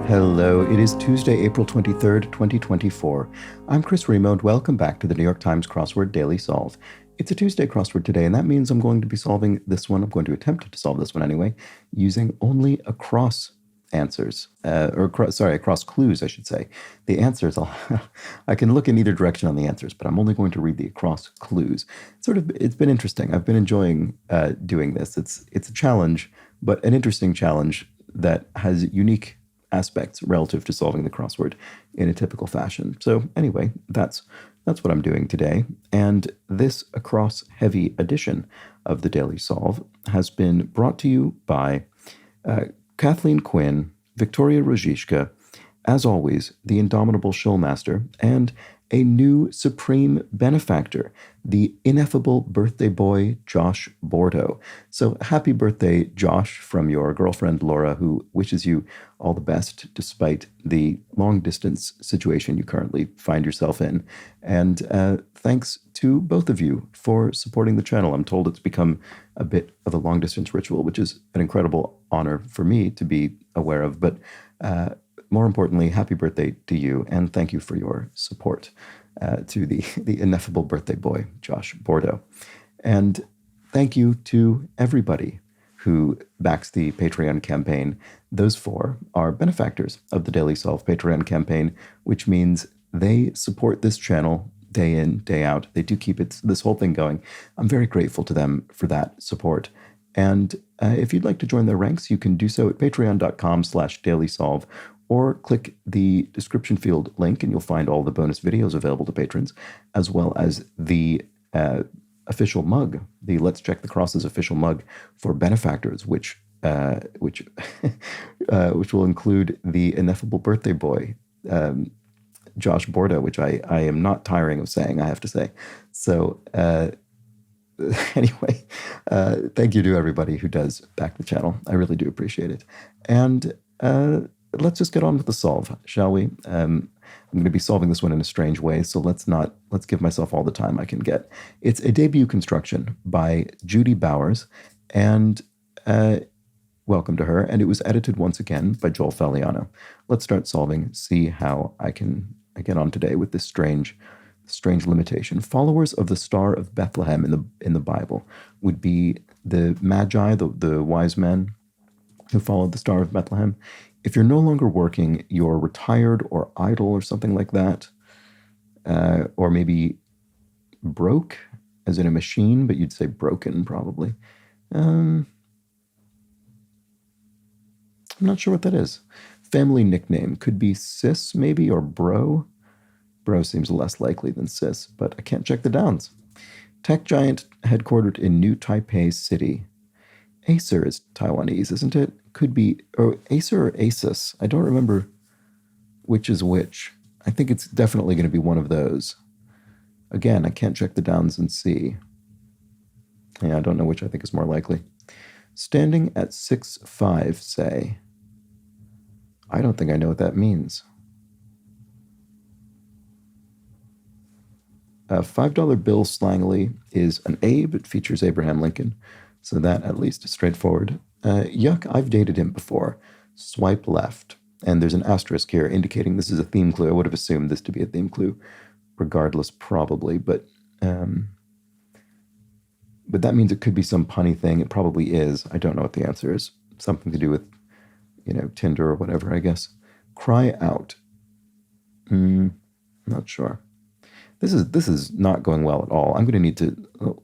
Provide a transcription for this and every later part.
Hello, it is Tuesday, April 23rd, 2024. I'm Chris Remo, and welcome back to the New York Times Crossword Daily Solve. It's a Tuesday crossword today, and that means I'm going to be solving this one. I'm going to attempt to solve this one anyway, using only across answers, across clues, I should say. The answers, I can look in either direction on the answers, but I'm only going to read the across clues. It's been interesting. I've been enjoying doing this. It's a challenge, but an interesting challenge that has unique aspects relative to solving the crossword in a typical fashion. So anyway, that's what I'm doing today. And this across heavy edition of the Daily Solve has been brought to you by Kathleen Quinn, Victoria Rojishka, as always, the indomitable Showmaster, and a new supreme benefactor, the ineffable birthday boy, Josh Bordeaux. So happy birthday, Josh, from your girlfriend, Laura, who wishes you all the best despite the long-distance situation you currently find yourself in. And thanks to both of you for supporting the channel. I'm told it's become a bit of a long-distance ritual, which is an incredible honor for me to be aware of. But more importantly, happy birthday to you, and thank you for your support to the ineffable birthday boy, Josh Bordeaux. And thank you to everybody who backs the Patreon campaign. Those four are benefactors of the Daily Solve Patreon campaign, which means they support this channel day in, day out. They do keep this whole thing going. I'm very grateful to them for that support. And if you'd like to join their ranks, you can do so at patreon.com/dailysolve, or click the description field link and you'll find all the bonus videos available to patrons, as well as the official mug, the Let's Check the Crosses official mug for benefactors, which will include the ineffable birthday boy, Josh Bordeaux, which I am not tiring of saying, I have to say. So anyway, thank you to everybody who does back the channel. I really do appreciate it. And let's just get on with the solve, shall we? I'm going to be solving this one in a strange way, so let's give myself all the time I can get. It's a debut construction by Judy Bowers, and welcome to her. And it was edited once again by Joel Falliano. Let's start solving, see how I get on today with this strange limitation. Followers of the Star of Bethlehem in the Bible would be the Magi, the wise men who followed the Star of Bethlehem. If you're no longer working, you're retired or idle or something like that, or maybe broke, as in a machine, but you'd say broken probably. I'm not sure what that is. Family nickname could be Sis maybe, or Bro. Bro seems less likely than Sis, but I can't check the downs. Tech giant headquartered in New Taipei City. Acer is Taiwanese, isn't it? Could be Acer or Asus. I don't remember which is which. I think it's definitely going to be one of those. Again, I can't check the downs and see. Yeah, I don't know which I think is more likely. Standing at 6'5", say. I don't think I know what that means. A $5 bill slangily is an Abe. It features Abraham Lincoln. So that at least is straightforward. Yuck, I've dated him before. Swipe left. And there's an asterisk here indicating this is a theme clue. I would have assumed this to be a theme clue, regardless, probably. But that means it could be some punny thing. It probably is. I don't know what the answer is. Something to do with, Tinder or whatever, I guess. Cry out. Not sure. This is not going well at all. I'm going to need to... Oh.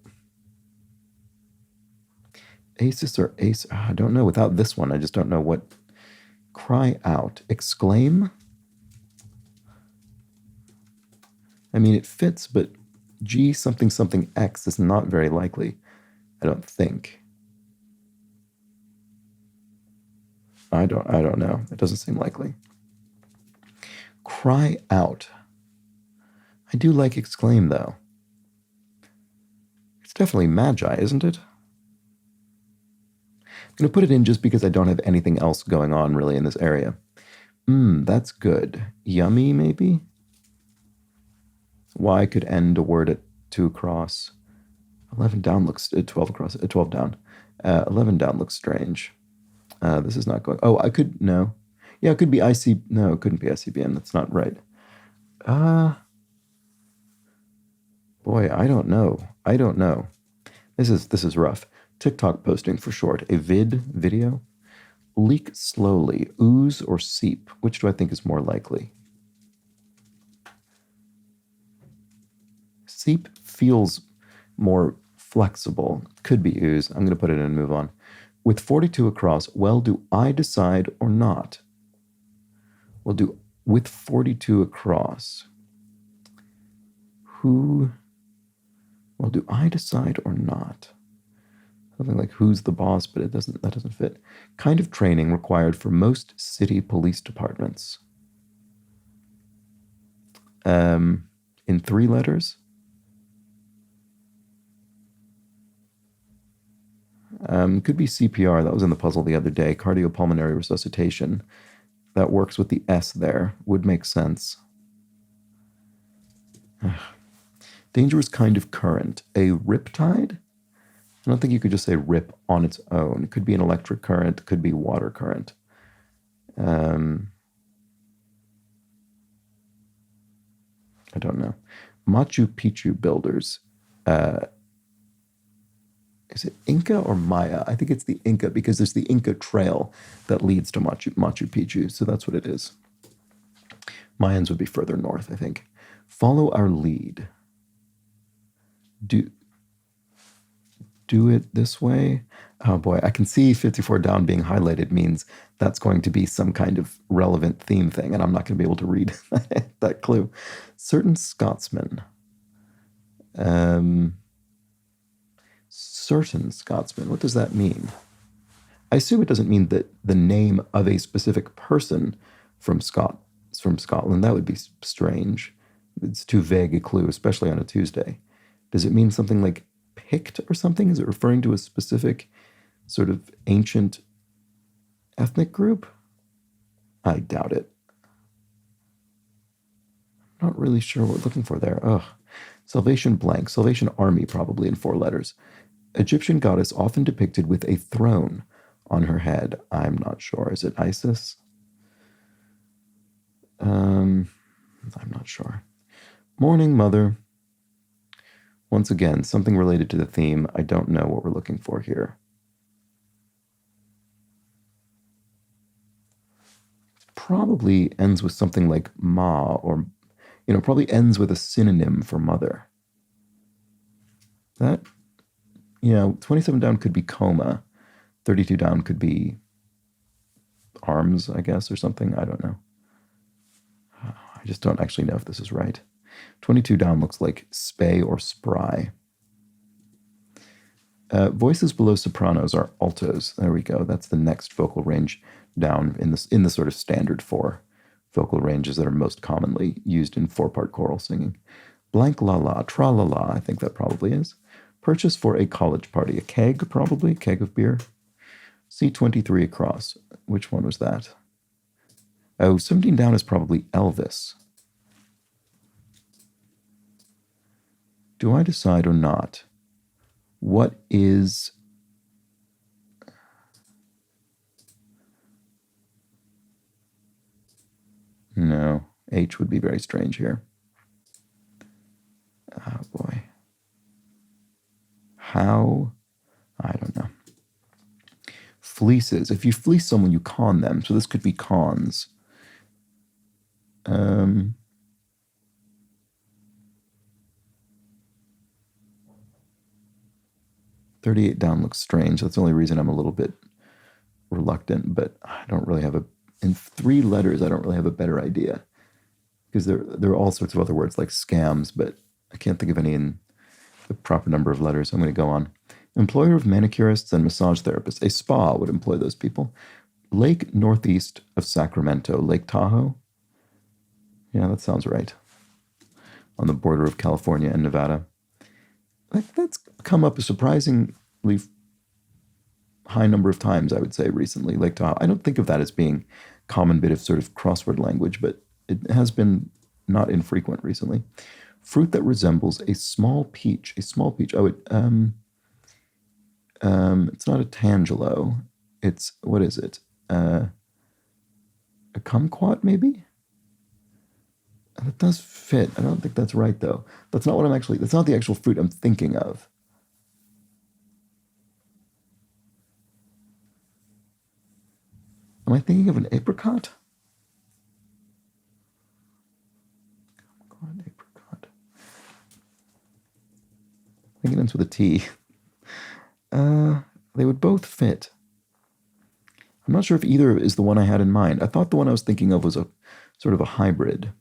Asus or Ace, I don't know. Without this one, I just don't know what. Cry out. Exclaim? I mean, it fits, but G something something X is not very likely. I don't think. I don't know. It doesn't seem likely. Cry out. I do like exclaim, though. It's definitely magi, isn't it? I'm going to put it in just because I don't have anything else going on really in this area. That's good. Yummy, maybe? Y could end a word at 2 across. 11 down looks... 12 across... 12 down. 11 down looks strange. This is not going... Oh, I could... No. Yeah, it could be IC. No, it couldn't be ICBM. That's not right. Uh, Boy, I don't know. I don't know. This is rough. TikTok posting for short. A video. Leak slowly. Ooze or seep. Which do I think is more likely? Seep feels more flexible. Could be ooze. I'm going to put it in and move on. With 42 across, well, do I decide or not? Well, do with 42 across. Who? Well, do I decide or not? Something like who's the boss, but that doesn't fit. Kind of training required for most city police departments. In 3 letters. Could be CPR. That was in the puzzle the other day. Cardiopulmonary resuscitation. That works with the S there. Would make sense. Dangerous kind of current. A riptide? I don't think you could just say rip on its own. It could be an electric current. It could be water current. I don't know. Machu Picchu builders. Is it Inca or Maya? I think it's the Inca because there's the Inca trail that leads to Machu Picchu. So that's what it is. Mayans would be further north, I think. Follow our lead. Do it this way. Oh boy, I can see 54 down being highlighted means that's going to be some kind of relevant theme thing, and I'm not going to be able to read that clue. Certain Scotsmen. Certain Scotsmen. What does that mean? I assume it doesn't mean that the name of a specific person from Scotland. That would be strange. It's too vague a clue, especially on a Tuesday. Does it mean something like Pict or something? Is it referring to a specific sort of ancient ethnic group? I doubt it. I'm not really sure what we're looking for there. Ugh. Salvation blank. Salvation Army, probably in 4 letters. Egyptian goddess often depicted with a throne on her head. I'm not sure. Is it Isis? I'm not sure. Morning, Mother. Once again, something related to the theme. I don't know what we're looking for here. Probably ends with something like ma, or, probably ends with a synonym for mother. That, 27 down could be coma. 32 down could be arms, I guess, or something. I don't know. I just don't actually know if this is right. 22 down looks like spay or spry. Voices below sopranos are altos. There we go. That's the next vocal range down in the sort of standard 4 vocal ranges that are most commonly used in 4-part choral singing. Blank la la, tra la la, I think that probably is. Purchase for a college party. A keg, probably. A keg of beer. C23 across. Which one was that? Oh, 17 down is probably Elvis. Do I decide or not? What is... No, H would be very strange here. Oh, boy. How? I don't know. Fleeces. If you fleece someone, you con them. So this could be cons. 38 down looks strange. That's the only reason I'm a little bit reluctant, but I don't really have in 3 letters, I don't really have a better idea. Because there are all sorts of other words like scams, but I can't think of any in the proper number of letters. I'm going to go on. Employer of manicurists and massage therapists. A spa would employ those people. Lake northeast of Sacramento. Lake Tahoe? Yeah, that sounds right. On the border of California and Nevada. That's come up a surprisingly high number of times, I would say, recently. Lake Tahoe. I don't think of that as being a common bit of sort of crossword language, but it has been not infrequent recently. Fruit that resembles a small peach. A small peach. Oh, it's not a tangelo. It's, what is it? A kumquat, maybe? That does fit. I don't think that's right, though. That's not what I'm actually... That's not the actual fruit I'm thinking of. Am I thinking of an apricot? Kumquat, apricot. I think it ends with a T. They would both fit. I'm not sure if either is the one I had in mind. I thought the one I was thinking of was a sort of a hybrid.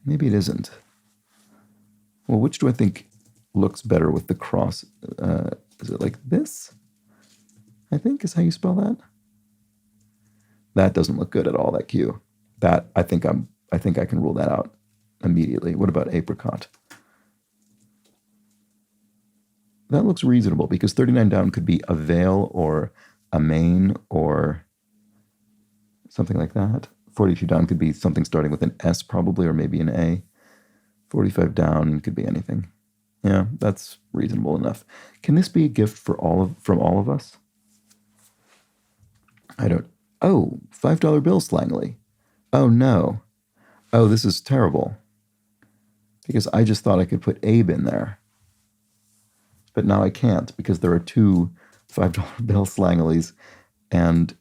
Maybe it isn't. Well, which do I think looks better with the cross? Is it like this? I think is how you spell that. That doesn't look good at all, that Q. That I think I can rule that out immediately. What about apricot? That looks reasonable because 39 down could be a veil or a main or something like that. 42 down could be something starting with an S probably, or maybe an A. 45 down could be anything. Yeah, that's reasonable enough. Can this be a gift for from all of us? I don't... Oh, $5 bill slangly. Oh, no. Oh, this is terrible. Because I just thought I could put Abe in there. But now I can't because there are two $5 bill slanglies, and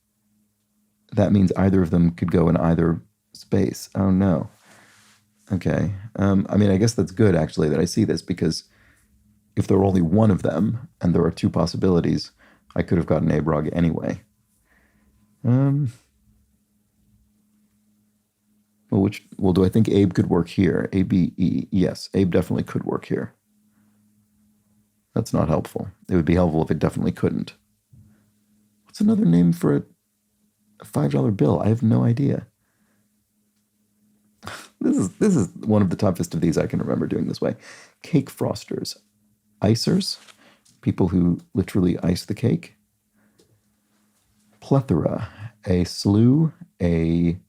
that means either of them could go in either space. Oh, no. Okay. I mean, I guess that's good, actually, that I see this, because if there were only one of them and there are two possibilities, I could have gotten Abe Rug anyway. Well, do I think Abe could work here? A-B-E. Yes, Abe definitely could work here. That's not helpful. It would be helpful if it definitely couldn't. What's another name for a $5 bill? I have no idea. This is one of the toughest of these I can remember doing this way. Cake frosters. Icers, people who literally ice the cake. Plethora, a slew, an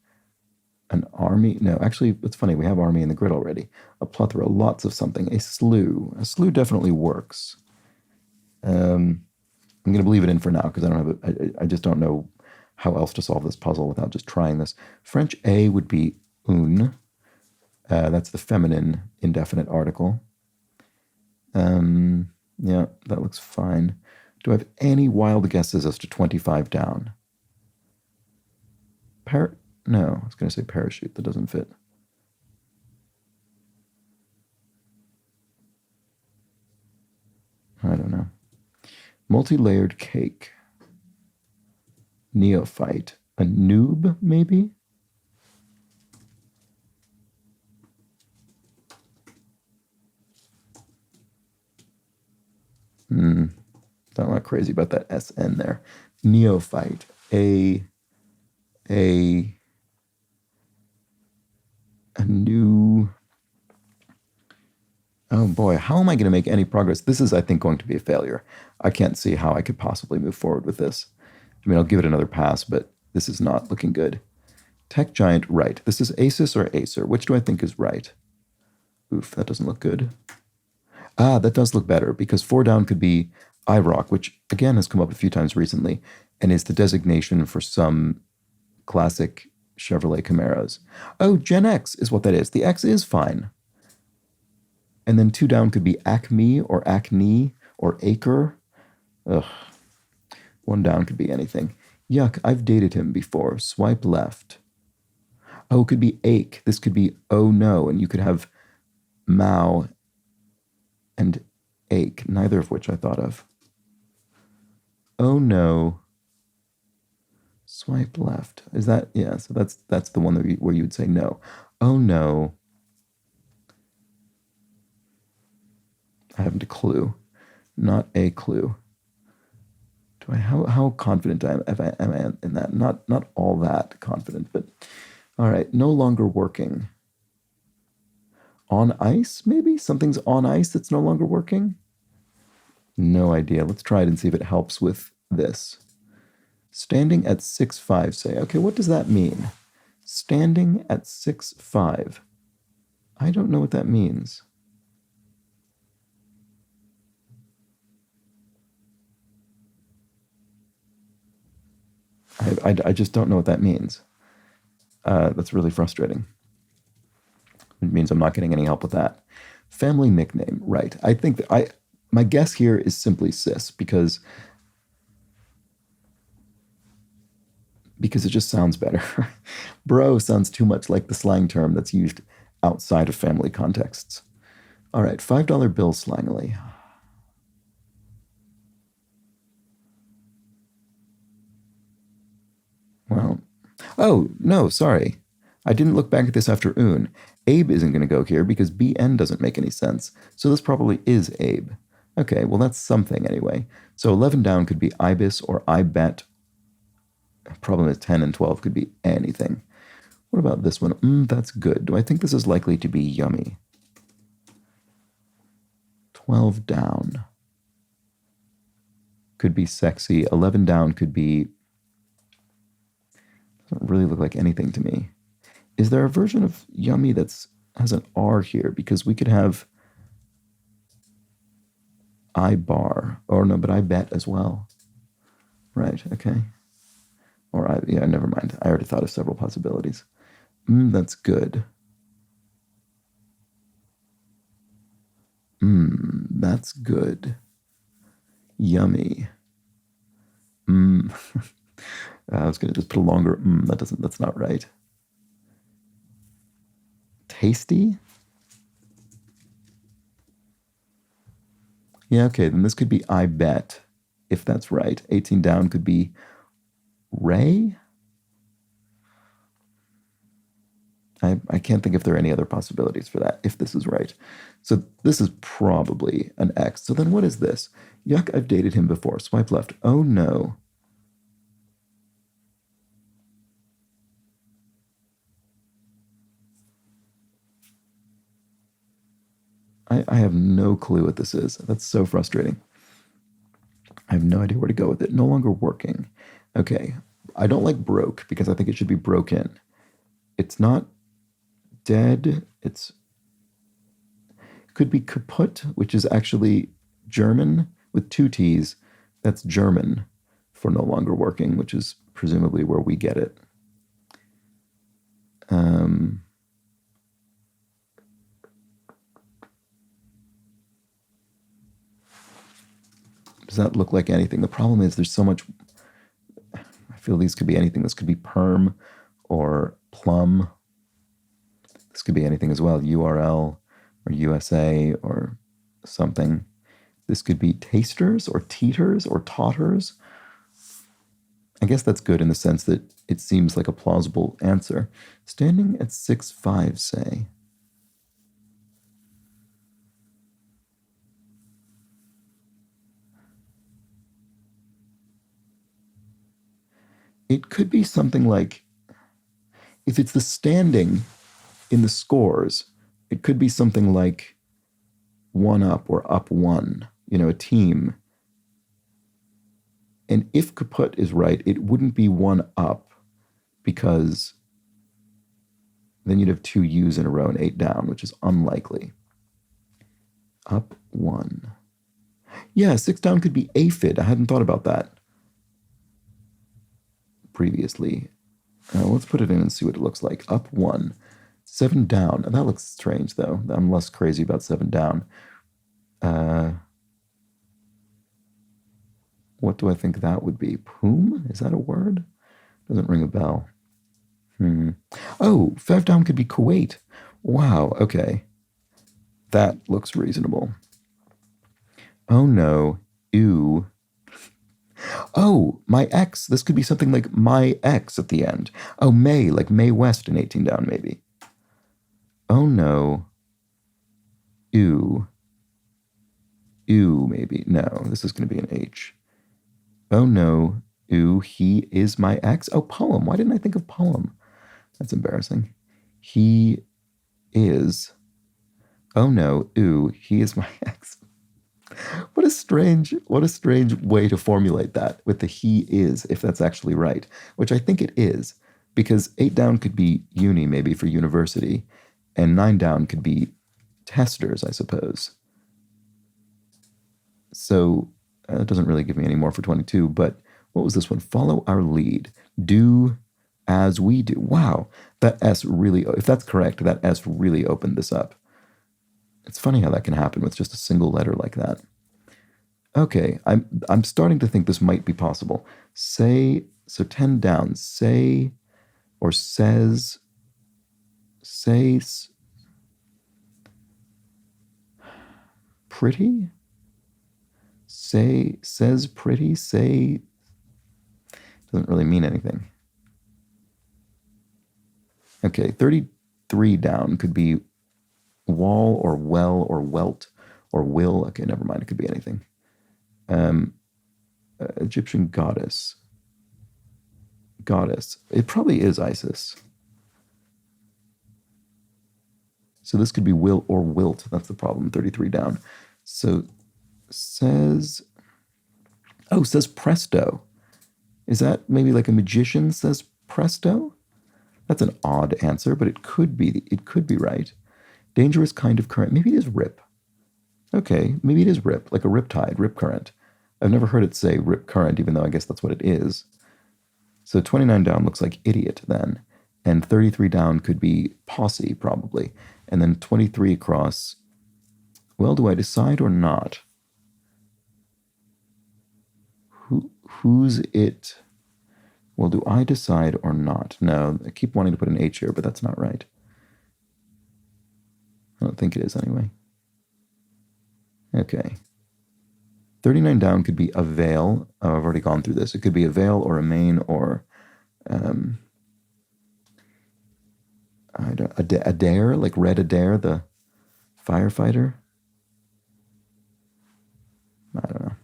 army. No, actually, it's funny. We have army in the grid already. A plethora, lots of something. A slew. A slew definitely works. I'm going to believe it in for now because I don't have I just don't know how else to solve this puzzle without just trying this. French A would be une. That's the feminine indefinite article. Yeah, that looks fine. Do I have any wild guesses as to 25 down? No, I was going to say parachute. That doesn't fit. I don't know. Multi-layered cake. Neophyte. A noob, maybe? I'm not crazy about that SN there. Neophyte. A new... Oh boy, how am I going to make any progress? This is, I think, going to be a failure. I can't see how I could possibly move forward with this. I mean, I'll give it another pass, but this is not looking good. Tech giant, right. This is Asus or Acer. Which do I think is right? Oof, that doesn't look good. Ah, that does look better, because 4 down could be IROC, which, again, has come up a few times recently, and is the designation for some classic Chevrolet Camaros. Oh, Gen X is what that is. The X is fine. And then 2 down could be Acme or Acne or Acre. Ugh. 1 down could be anything. Yuck, I've dated him before. Swipe left. Oh, it could be ache. This could be oh no, and you could have Mao and ache, neither of which I thought of. Oh no. Swipe left. Is that, yeah, so that's the one where you would say no. Oh no. I haven't a clue. Not a clue. How confident am I in that? Not all that confident, but all right. No longer working. On ice, maybe? Something's on ice that's no longer working? No idea. Let's try it and see if it helps with this. Standing at 6'5", say. Okay, what does that mean? Standing at 6'5". I don't know what that means. I just don't know what that means. That's really frustrating. It means I'm not getting any help with that. Family nickname, right. I think that my guess here is simply sis because it just sounds better. Bro sounds too much like the slang term that's used outside of family contexts. All right, $5 bill slangily. Well, oh, no, sorry. I didn't look back at this after Un. Abe isn't going to go here because BN doesn't make any sense. So this probably is Abe. Okay, well, that's something anyway. So 11 down could be Ibis or I bet. Problem is 10 and 12 could be anything. What about this one? That's good. Do I think this is likely to be yummy? 12 down could be sexy. 11 down could be... doesn't really look like anything to me. Is there a version of yummy that's has an R here? Because we could have I bar. Or no, but I bet as well. Right, okay. Or yeah, never mind. I already thought of several possibilities. That's good. That's good. Yummy. I was gonna just put a longer that's not right. Tasty? Yeah, okay, then this could be I bet, if that's right. 18 down could be Ray? I can't think if there are any other possibilities for that, if this is right. So this is probably an X. So then what is this? Yuck, I've dated him before. Swipe left. Oh no. I have no clue what this is. That's so frustrating. I have no idea where to go with it. No longer working. Okay. I don't like broke because I think it should be broken. It's not dead. It's could be kaput, which is actually German with two T's. That's German for no longer working, which is presumably where we get it. Does that look like anything? The problem is there's so much. I feel these could be anything. This could be perm or plum. This could be anything as well. URL or USA or something. This could be tasters or teeters or totters. I guess that's good in the sense that it seems like a plausible answer. Standing at 6'5", say. It could be something like, if it's the standing in the scores, it could be something like 1 up or up 1, a team. And if kaput is right, it wouldn't be 1 up because then you'd have 2 U's in a row and 8 down, which is unlikely. Up 1. Yeah, 6 down could be aphid. I hadn't thought about that previously. Let's put it in and see what it looks like. Up 1. 7 down. That looks strange, though. I'm less crazy about 7 down. What do I think that would be? Poom? Is that a word? Doesn't ring a bell. Oh, 5 down could be Kuwait. Wow, okay. That looks reasonable. Oh no. Ew. Oh, my ex. This could be something like my ex at the end. Oh, May, like May West in 18 down, maybe. Oh no. Ew. Ew, maybe. No, this is going to be an H. Oh no. Ew, he is my ex. Oh, poem. Why didn't I think of poem? That's embarrassing. He is. Oh no. Ew, he is my ex. What a strange way to formulate that with the he is, if that's actually right, which I think it is, because 8 down could be uni, maybe for university, and 9 down could be testers, I suppose. So it doesn't really give me any more for 22, but What was this one? Follow our lead. Do as we do. Wow, that S really, if that's correct, that S really opened this up. It's funny how that can happen with just a single letter like that. Okay, I'm starting to think this might be possible. Say, so 10 down, say, or says, pretty? Says pretty, say, doesn't really mean anything. Okay, 33 down could be wall or well or welt or will. Okay, never mind, it could be anything. Egyptian goddess. It probably is Isis. So this could be will or wilt. That's the problem. 33 down. So says presto. Is that maybe like a magician says presto? That's an odd answer, but it could be right. Dangerous kind of current. Maybe it is rip. Okay, maybe it is rip, like a rip tide, rip current. I've never heard it say rip current, even though I guess that's what it is. So 29 down looks like idiot then. And 33 down could be posse, probably. And then 23 across, well, do I decide or not? Who's it? Well, do I decide or not? No, I keep wanting to put an H here, but that's not right. I don't think it is anyway. Okay. 39 down could be a veil. Oh, I've already gone through this. It could be a veil or a mane or Adair, like Red Adair, the firefighter. I don't know.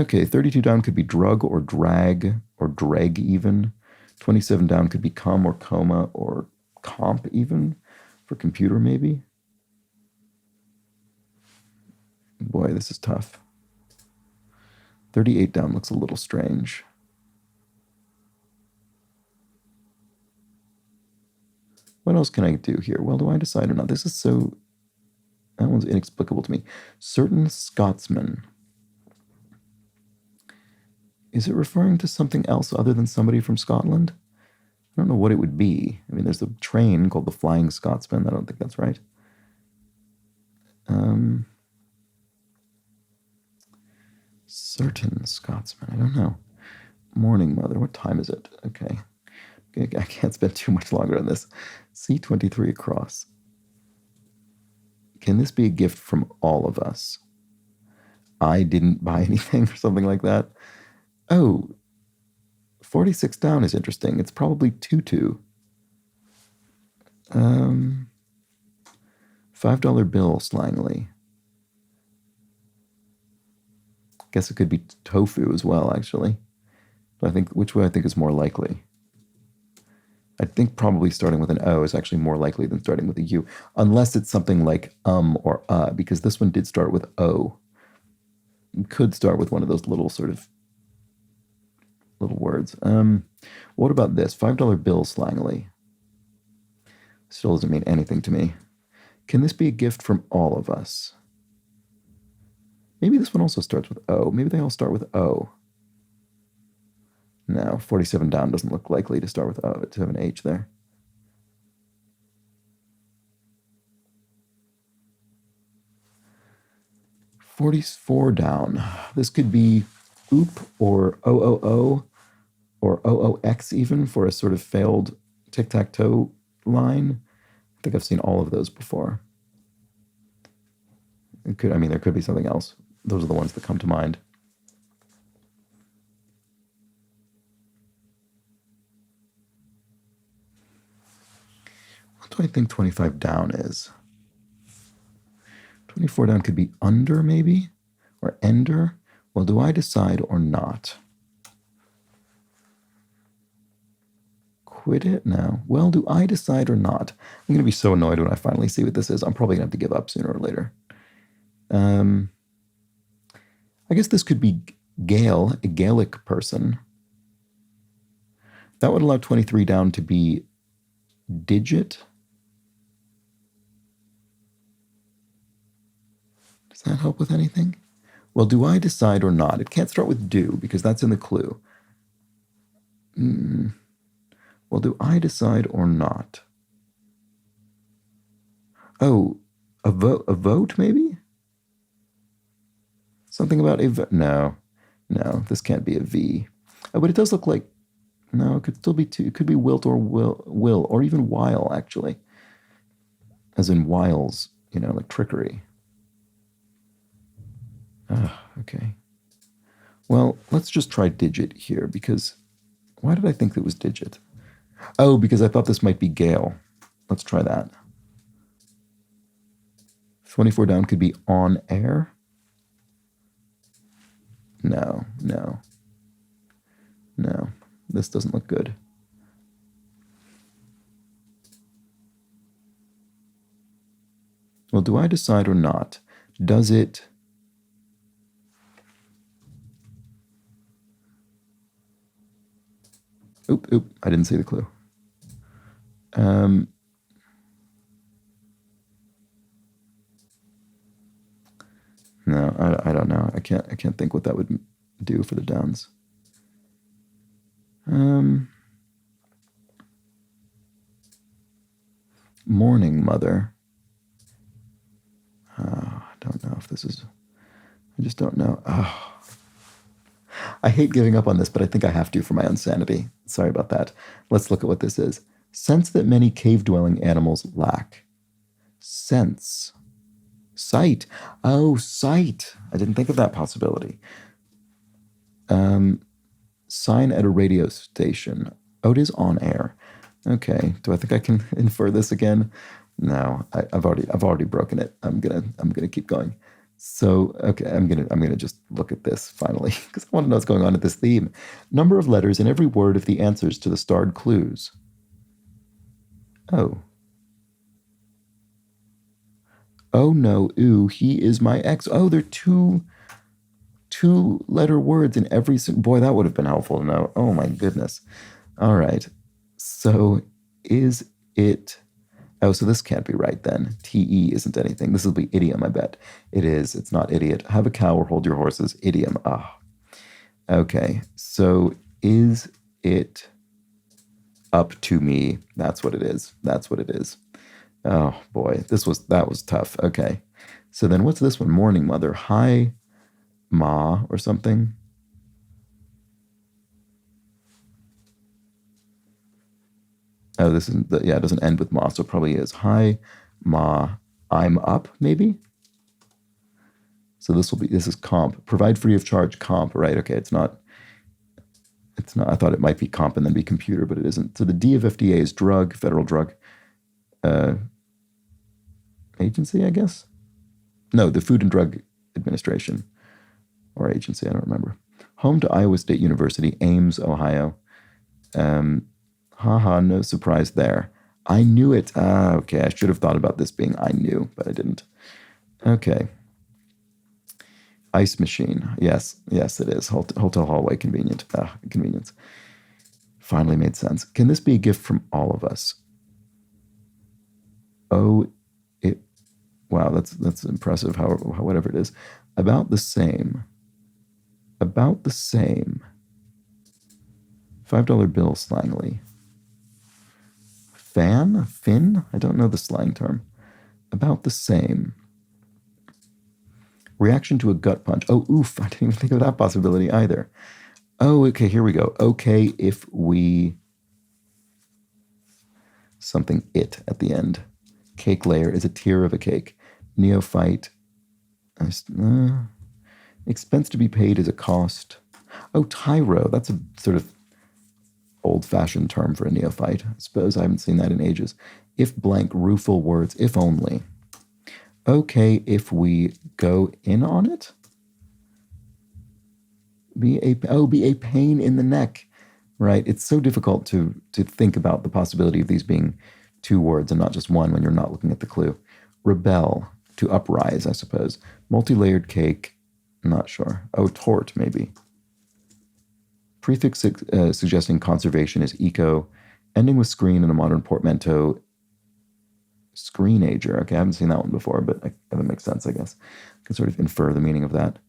Okay, 32 down could be drug or drag or dreg even. 27 down could be com or coma or comp even for computer maybe. Boy, this is tough. 38 down looks a little strange. What else can I do here? Well, do I decide or not? This is so... That one's inexplicable to me. Certain Scotsmen. Is it referring to something else other than somebody from Scotland? I don't know what it would be. I mean, there's a train called the Flying Scotsman. I don't think that's right. Certain Scotsman. I don't know. Morning Mother. What time is it? Okay. I can't spend too much longer on this. C23 across. Can this be a gift from all of us? I didn't buy anything or something like that. Oh, 46 down is interesting. It's probably tutu. $5 bill slangily. Guess it could be tofu as well, actually. But I think which way I think is more likely. I think probably starting with an O is actually more likely than starting with a U, unless it's something like or because this one did start with O. It could start with one of those little sort of little words. What about this? $5 bill slangily. Still doesn't mean anything to me. Can this be a gift from all of us? Maybe this one also starts with O. Maybe they all start with O. No, 47 down doesn't look likely to start with O, to have an H there. $44 down. This could be OOP or OOO or OOX even for a sort of failed tic-tac-toe line. I think I've seen all of those before. There could be something else. Those are the ones that come to mind. What do I think 25 down is? 24 down could be under, maybe? Or ender? Well, do I decide or not? Quit it? No. Well, do I decide or not? I'm going to be so annoyed when I finally see what this is. I'm probably going to have to give up sooner or later. I guess this could be Gael, a Gaelic person. That would allow 23 down to be digit. Does that help with anything? Well, do I decide or not? It can't start with do because that's in the clue. Well, do I decide or not? Oh, a vote maybe? Something about a vote? No, this can't be a V. Oh, but it does look like, no, it could still be two. It could be wilt or will, or even while, actually. As in wiles, like trickery. Okay. Well, let's just try digit here because why did I think it was digit? Oh, because I thought this might be Gale. Let's try that. 24 down could be on air. No. This doesn't look good. Well, do I decide or not? Does it... Oop, I didn't see the clue. No, I don't know. I can't think what that would do for the downs. Morning mother. I don't know if this is... I just don't know. Oh. I hate giving up on this, but I think I have to for my own sanity. Sorry about that. Let's look at what this is. Sense that many cave-dwelling animals lack. Sense. Sight. Oh, sight. I didn't think of that possibility. Sign at a radio station. Oh, it is on air. Okay. Do I think I can infer this again? No, I've already broken it. I'm gonna keep going. So okay, I'm gonna just look at this finally because I want to know what's going on at this theme. Number of letters in every word of the answers to the starred clues. Oh. Oh no, ooh, he is my ex. Oh, they're two-letter words in every single... Boy, that would have been helpful to know. Oh my goodness. All right. So is it... Oh, so this can't be right then. TE isn't anything. This will be idiom, I bet. It is. It's not idiot. Have a cow or hold your horses. Idiom. Ah. Okay. So is it up to me? That's what it is. That's what it is. Oh boy, that was tough. Okay. So then what's this one? Morning mother. Hi, ma, or something. Oh, this isn't, yeah, it doesn't end with ma, so it probably is. Hi, ma, I'm up, maybe? So this is comp. Provide free of charge comp, right? Okay, it's not, I thought it might be comp and then be computer, but it isn't. So the D of FDA is drug, federal drug agency, I guess? No, the Food and Drug Administration or agency, I don't remember. Home to Iowa State University, Ames, Ohio. Haha, no surprise there. I knew it. Okay, I should have thought about this being I knew, but I didn't. Okay. Ice machine. Yes, it is. Hotel hallway, convenient. Convenience. Finally made sense. Can this be a gift from all of us? Oh, wow, that's impressive, whatever it is. About the same. About the same. $5 bill slangly. Fin? I don't know the slang term. About the same. Reaction to a gut punch. Oh, oof, I didn't even think of that possibility either. Oh, okay, here we go. Okay, if we... Something it at the end. Cake layer is a tier of a cake. Neophyte. Expense to be paid is a cost. Oh, tyro. That's a sort of old-fashioned term for a neophyte. I suppose I haven't seen that in ages. If blank, rueful words, if only. Okay, if we go in on it? Be a pain in the neck. Right? It's so difficult to think about the possibility of these being two words and not just one when you're not looking at the clue. Rebel, to uprise, I suppose. Multi-layered cake, not sure. Oh, tort, maybe. Prefix suggesting conservation is eco. Ending with screen in a modern portmanteau. Screenager. Okay, I haven't seen that one before, but that makes sense, I guess. I can sort of infer the meaning of that.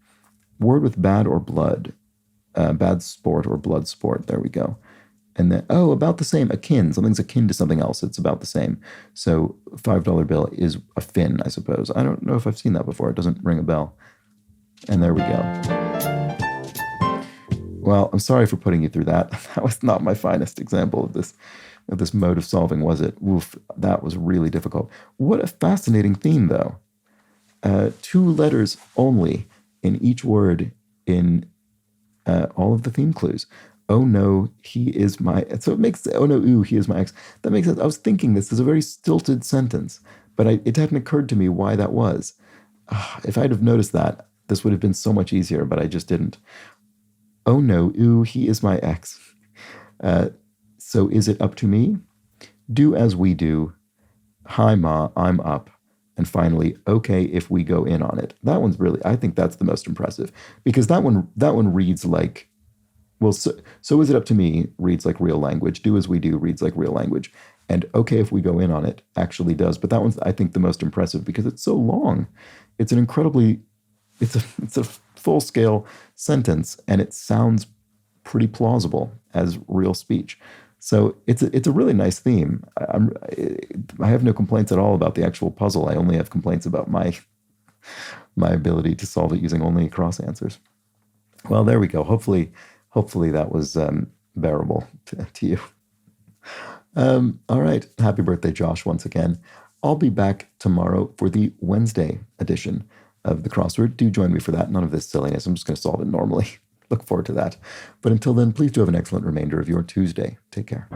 word with bad or blood. Bad sport or blood sport. There we go. And then, oh, about the same, akin. Something's akin to something else. It's about the same. So $5 bill is a fin, I suppose. I don't know if I've seen that before. It doesn't ring a bell. And there we go. Well, I'm sorry for putting you through that. That was not my finest example of this mode of solving, was it? Oof, that was really difficult. What a fascinating theme, though. 2 letters only in each word in all of the theme clues. Oh no, he is my... So it makes... Oh no, ooh, he is my ex. That makes sense. I was thinking this is a very stilted sentence, but it hadn't occurred to me why that was. If I'd have noticed that, this would have been so much easier, but I just didn't. Oh no, ooh, he is my ex. So is it up to me? Do as we do. Hi, Ma, I'm up. And finally, okay, if we go in on it. That one's really, I think that's the most impressive, because that one reads like, well, so is it up to me reads like real language. Do as we do reads like real language. And okay, if we go in on it actually does. But that one's, I think, the most impressive because it's so long. It's an incredibly, it's a full-scale sentence, and it sounds pretty plausible as real speech. So it's a really nice theme. I have no complaints at all about the actual puzzle. I only have complaints about my ability to solve it using only cross answers. Well, there we go. Hopefully that was bearable to you. All right. Happy birthday, Josh, once again. I'll be back tomorrow for the Wednesday edition of the crossword. Do join me for that. None of this silliness. I'm just going to solve it normally. Look forward to that. But until then, please do have an excellent remainder of your Tuesday. Take care.